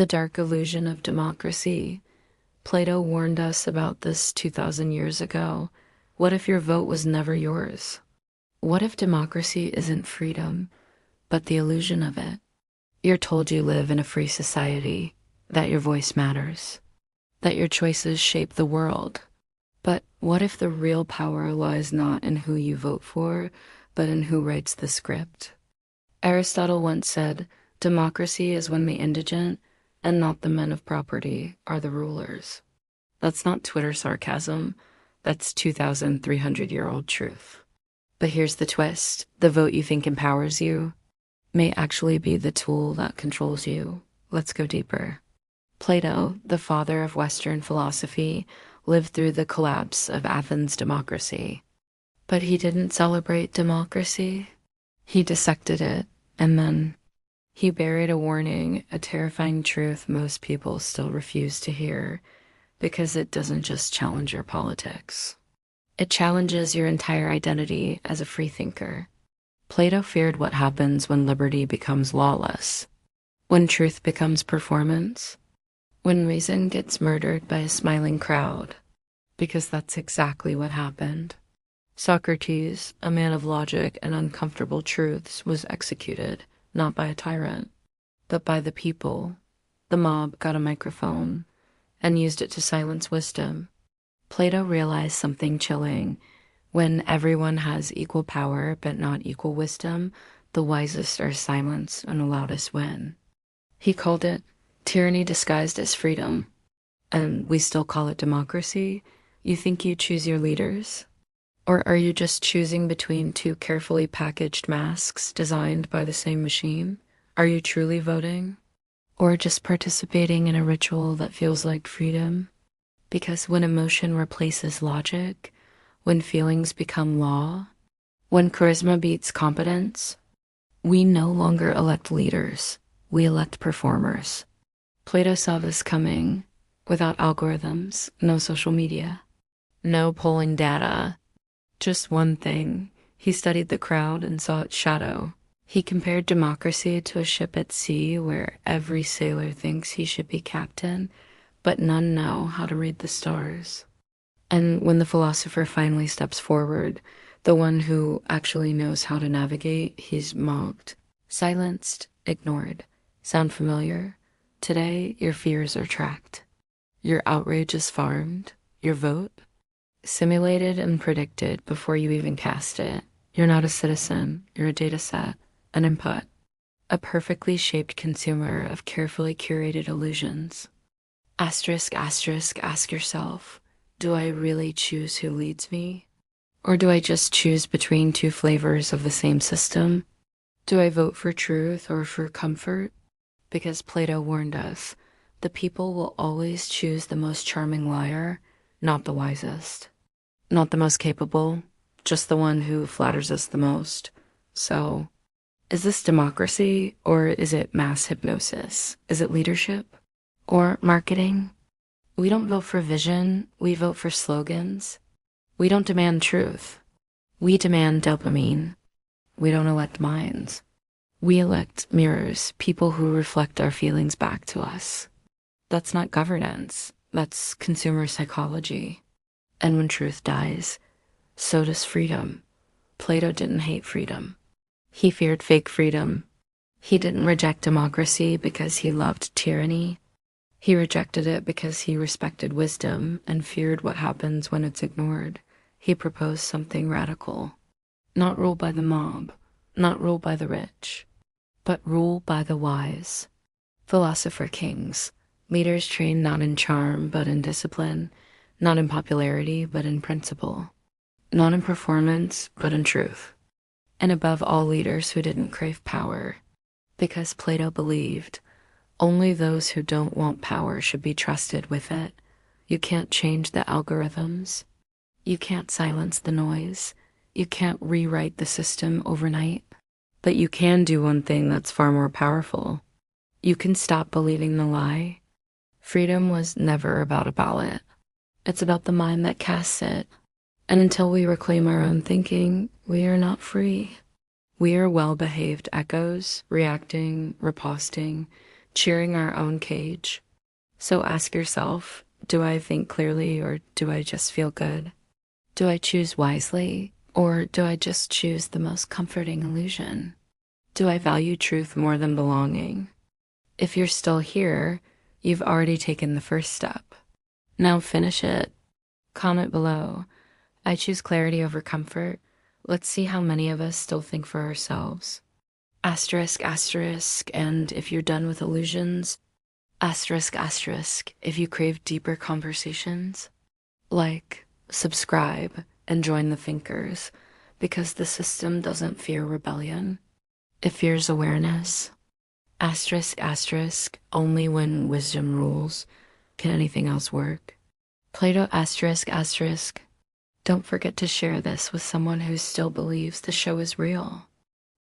The dark illusion of democracy. Plato warned us about this 2,000 years ago. What if your vote was never yours? What if democracy isn't freedom, but the illusion of it? You're told you live in a free society, that your voice matters, that your choices shape the world. But what if the real power lies not in who you vote for, but in who writes the script? Aristotle once said, democracy is when the indigent, and not the men of property, are the rulers. That's not Twitter sarcasm, that's 2,300-year-old truth. But here's the twist, the vote you think empowers you may actually be the tool that controls you. Let's go deeper. Plato, the father of Western philosophy, lived through the collapse of Athens' democracy. But he didn't celebrate democracy. He dissected it, and then he buried a warning, a terrifying truth most people still refuse to hear, because it doesn't just challenge your politics. It challenges your entire identity as a freethinker. Plato feared what happens when liberty becomes lawless, when truth becomes performance, when reason gets murdered by a smiling crowd, because that's exactly what happened. Socrates, a man of logic and uncomfortable truths, was executed, not by a tyrant, but by the people. The mob got a microphone and used it to silence wisdom. Plato realized something chilling. When everyone has equal power but not equal wisdom, the wisest are silenced and the loudest win. He called it tyranny disguised as freedom. And we still call it democracy. You think you choose your leaders? Or are you just choosing between two carefully packaged masks designed by the same machine? Are you truly voting? Or just participating in a ritual that feels like freedom? Because when emotion replaces logic, when feelings become law, when charisma beats competence, we no longer elect leaders, we elect performers. Plato saw this coming. Without algorithms, no social media, no polling data, just one thing. He studied the crowd and saw its shadow. He compared democracy to a ship at sea where every sailor thinks he should be captain, but none know how to read the stars. And when the philosopher finally steps forward, the one who actually knows how to navigate, he's mocked, silenced, ignored. Sound familiar? Today, your fears are tracked. Your outrage is farmed. Your vote? Simulated and predicted before you even cast it. You're not a citizen. You're a data set, an input, a perfectly shaped consumer of carefully curated illusions. Asterisk, asterisk, ask yourself, do I really choose who leads me? Or do I just choose between two flavors of the same system? Do I vote for truth or for comfort? Because Plato warned us, the people will always choose the most charming liar, not the wisest. Not the most capable, just the one who flatters us the most. So, is this democracy or is it mass hypnosis? Is it leadership or marketing? We don't vote for vision, we vote for slogans. We don't demand truth. We demand dopamine. We don't elect minds. We elect mirrors, people who reflect our feelings back to us. That's not governance, that's consumer psychology. And when truth dies, so does freedom. Plato didn't hate freedom. He feared fake freedom. He didn't reject democracy because he loved tyranny. He rejected it because he respected wisdom and feared what happens when it's ignored. He proposed something radical. Not rule by the mob, not rule by the rich, but rule by the wise. Philosopher kings, leaders trained not in charm but in discipline, not in popularity but in principle, not in performance but in truth. And above all, leaders who didn't crave power, because Plato believed only those who don't want power should be trusted with it. You can't change the algorithms. You can't silence the noise. You can't rewrite the system overnight. But you can do one thing that's far more powerful. You can stop believing the lie. Freedom was never about a ballot. It's about the mind that casts it. And until we reclaim our own thinking, we are not free. We are well-behaved echoes, reacting, riposting, cheering our own cage. So ask yourself, do I think clearly or do I just feel good? Do I choose wisely or do I just choose the most comforting illusion? Do I value truth more than belonging? If you're still here, you've already taken the first step. Now finish it. Comment below. I choose clarity over comfort. Let's see how many of us still think for ourselves. Asterisk, asterisk, and if you're done with illusions, asterisk, asterisk, if you crave deeper conversations. Like, subscribe, and join the thinkers, because the system doesn't fear rebellion. It fears awareness. Asterisk, asterisk, only when wisdom rules can anything else work. Plato asterisk, asterisk. Don't forget to share this with someone who still believes the show is real.